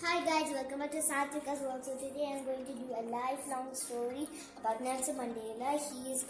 Hi guys, welcome back to Satvika's World. So today I'm going to do a lifelong story about Nelson Mandela. He is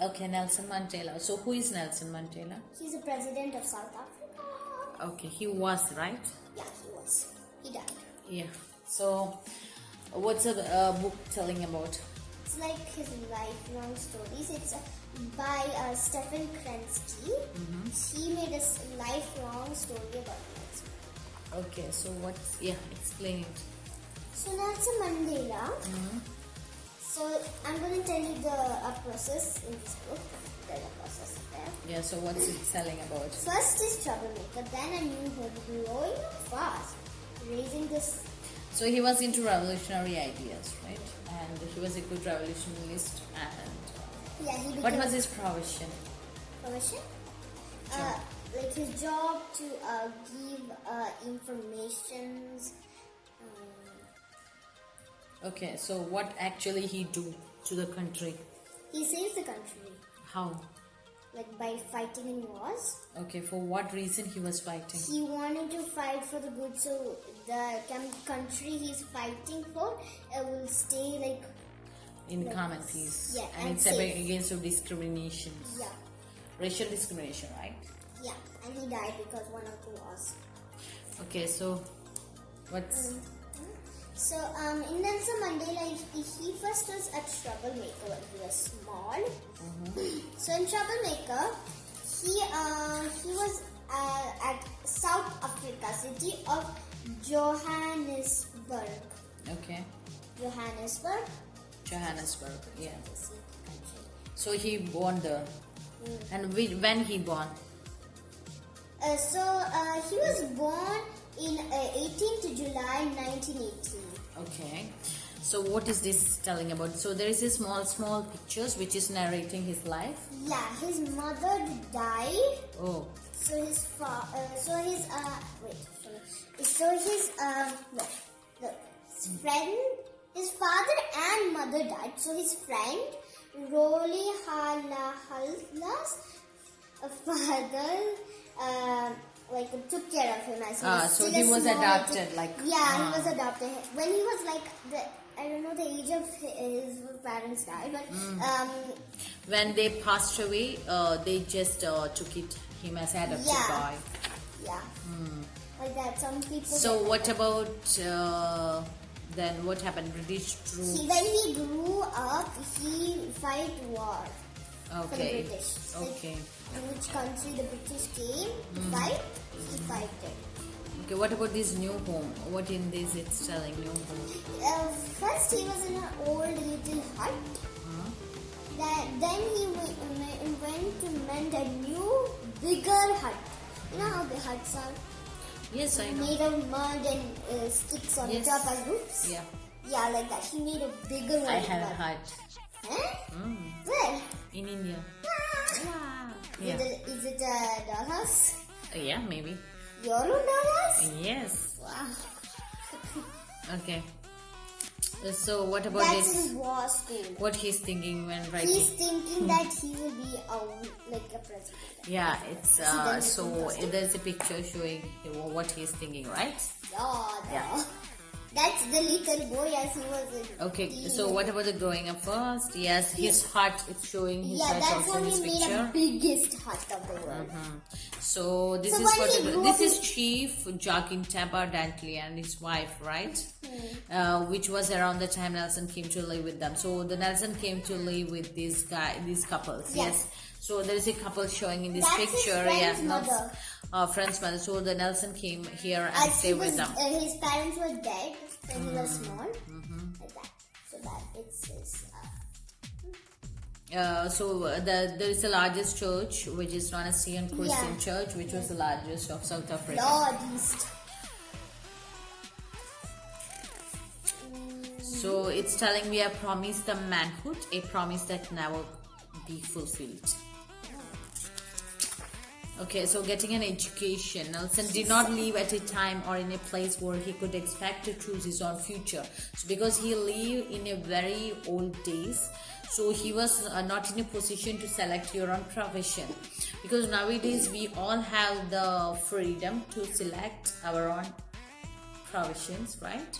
Okay, Nelson Mandela. So who is Nelson Mandela? he's the president of South Africa. Okay, he was, right? Yeah, he was. He died. Yeah. So what's the book telling about? It's like his lifelong stories. It's by Stephen Kresky. He made a lifelong story about Nelson. Okay, so explain it. So Nelson Mandela. So I'm going to tell you the process in this book. There's a process there. Yeah, so what's it telling about? First is troublemaker, then a new hope, growing up fast, raising this. So he was into revolutionary ideas, right? And he was a good revolutionist. And Yeah, he what became was his profession? profession. Job. Like his job to give informations. Okay, so what actually he do to the country? He saved the country, How? like by fighting in wars. Okay, for what reason he was fighting? He wanted to fight for the good, so the country he's fighting for will stay like. In Like common this. peace. Yeah, and and it's safe. against discriminations. Yeah, Racial discrimination, right? yeah, and he died because one of the wars. Okay, so what's So, in Nelson Mandela, he first was a troublemaker when he was small. So, in troublemaker, he was at South Africa, city of Johannesburg. okay? Johannesburg. Johannesburg, yeah. This is the country. So he born there, and when he born? He was born in 18th July 1918. Okay. So what is this telling about? So there is a small pictures which is narrating his life. Yeah, his mother died. Oh, So his his father and mother died. So his friend Roli Halahalla's father took care of him as he was so still he a was small adopted, little- like he was adopted when he was like I don't know the age of his parents died, but when they passed away, they just took him as adopted Yeah. boy. yeah, like that. Some people. So what about then? What happened? British troops. When he grew up, he fight war for the Okay. British. Okay. In which country the British came to fight, he fighted. Okay. What about this new home? What in this it's telling new home? First, he was in an old little hut. Then he went to mend a new, bigger hut. You know how the huts are Yes, I know. made of mud and sticks on Yes. top as roofs? Yeah, Yeah, like that. He made a bigger one. I have a but- hut Huh? Where? in India. Yeah. Is it a dollhouse? Yeah, maybe. Your own dollhouse? Yes. Wow. Okay. So what about That's this? in war school. What he's thinking when writing? He's thinking that he will be like a president. Yeah, it's then so it's interesting. there's a picture showing what he's thinking, right? Yeah. That's the little boy as he was a Okay, teen. so what about the growing up first? Yes, his heart is showing his Yeah, heart that's also how in this he made picture. a biggest hut of the world. So this So is when what he grew this up, is Chief Joaquin Taba Dantley and his wife, right? Which was around the time Nelson came to live with them. So the Nelson came to live with these couples. Yeah. Yes. So there is a couple showing in this That's his picture. friend's yeah, mother. Friend's mother. So the Nelson came here and As he stayed was, with them. his parents were dead when he was small. Like that. So that it's his. There is the largest church, which is known as Sion Christian Yeah. Church, which was the largest of South Africa. Northeast. So it's telling we are promised the manhood, a promise that never be fulfilled. Okay, so getting an education. Nelson did not live at a time or in a place where he could expect to choose his own future. So because he lived in a very old days, so he was not in a position to select your own profession. Because nowadays we all have the freedom to select our own provisions, right?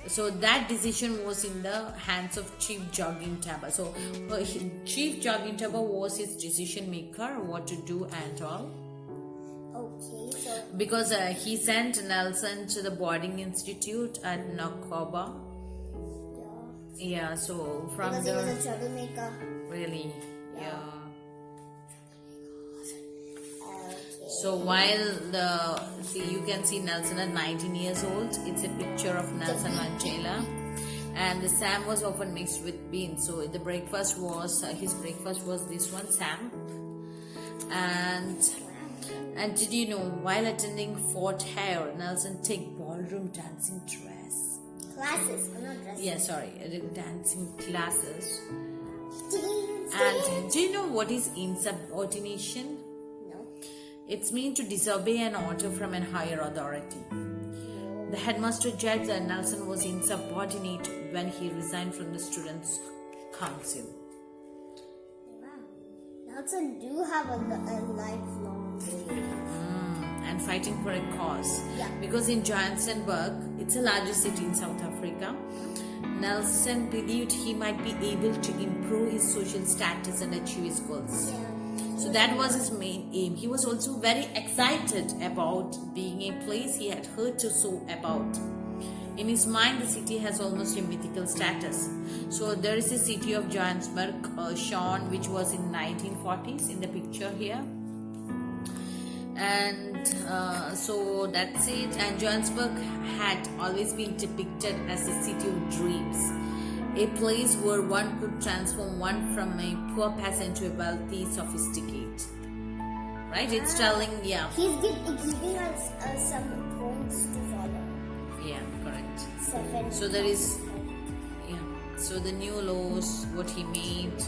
So that decision was in the hands of Chief Jogintaba. So Chief Jogintaba was his decision maker, what to do and all. Okay, so Because he sent Nelson to the boarding institute at Nakoba. Yeah, so from because the he was a troublemaker. really, yeah. Okay. So while you can see Nelson at 19 years old. It's a picture of Nelson Mandela, and the Sam was often mixed with beans. So the breakfast was his breakfast was this one, Sam. And did you know, while attending Fort Hare, Nelson took ballroom dancing Classes, not dresses. Yeah, sorry, dancing classes. Dance, And do you know what is insubordination? No. It's mean to disobey an order from a higher authority. The headmaster judged that Nelson was insubordinate when he resigned from the students' council. Wow. Nelson do have a lifelong dream. And fighting for a cause. Yeah. Because in Johannesburg, it's the largest city in South Africa, Nelson believed he might be able to improve his social status and achieve his goals. Yeah. So that was his main aim. He was also very excited about being a place he had heard so about. In his mind, the city has almost a mythical status. So there is a city of Johannesburg, shown, which was in 1940s in the picture here. And so that's it. And Johannesburg had always been depicted as a city of dreams, a place where one could transform one from a poor peasant to a wealthy sophisticate. Right? It's telling, yeah. He's giving us some points to follow. Yeah, correct. 7. So there is, yeah. So the new laws, what he made,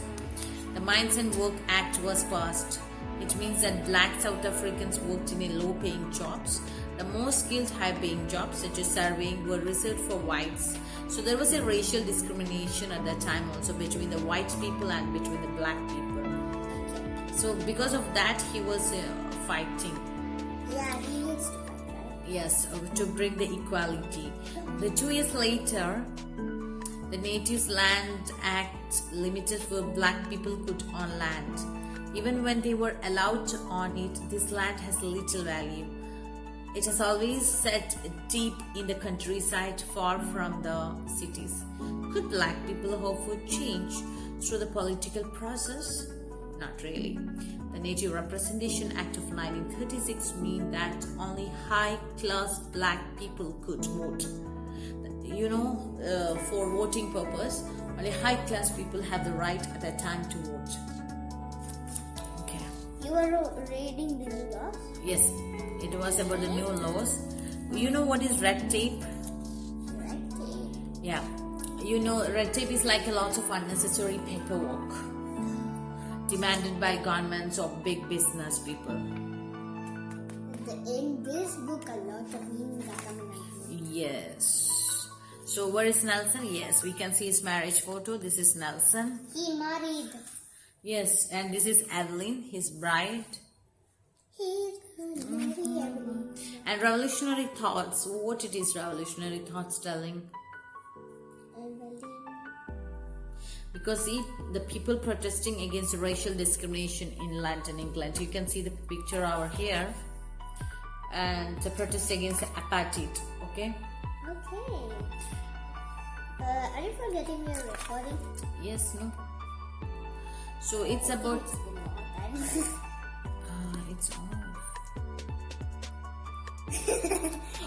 the Mines and Work Act was passed. It means that black South Africans worked in a low-paying jobs. The most skilled high-paying jobs, such as surveying, were reserved for whites. So there was a racial discrimination at that time also between the white people and between the black people. So because of that, he was fighting. Yeah, he used to fight, right? Yes, to bring the equality. The 2 years later, the Natives Land Act limited where black people could own land. Even when they were allowed to own it, this land has little value. It has always sat deep in the countryside, far from the cities. Could black people hope for change through the political process? Not really. The Native Representation Act of 1936 means that only high-class black people could vote. You know, for voting purpose, only high-class people have the right at that time to vote. You were reading the new laws? Yes, it was about the new laws. You know what is red tape? Red tape. Yeah. You know, red tape is like a lot of unnecessary paperwork demanded by governments or big business people. In this book, a lot of meanings are coming out. Yes. So where is Nelson? Yes, we can see his marriage photo. This is Nelson. He married. Yes, and this is Evelyn, his bride. He's gonna marry Evelyn. And revolutionary thoughts. What it is revolutionary thoughts telling? Evelyn. Because see, the people protesting against racial discrimination in London, England. You can see the picture over here. And the protest against apartheid. Okay? Okay. Are you forgetting your recording? Yes, no? So it's about... It's been a long time. It's off.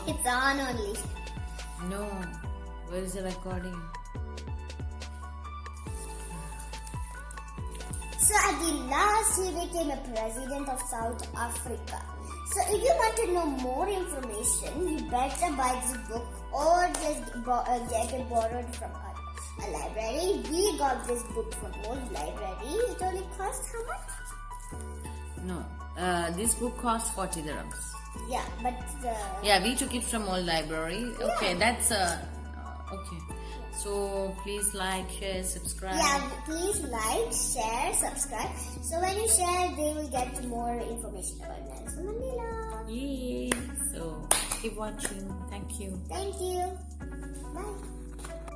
It's on only. No. Where is the recording? So at the last, he became a president of South Africa. So if you want to know more information, you better buy this book or just get it borrowed from a library. We got this book from old library. It only cost how much? No. This book costs 40 dirhams. Yeah, but Yeah, we took it from old library. Okay, Yeah. that's okay. So please like, share, subscribe. yeah, please like, share, subscribe. So when you share, they will get more information about Nelson Mandela. Yay! So Keep watching. Thank you. Thank you.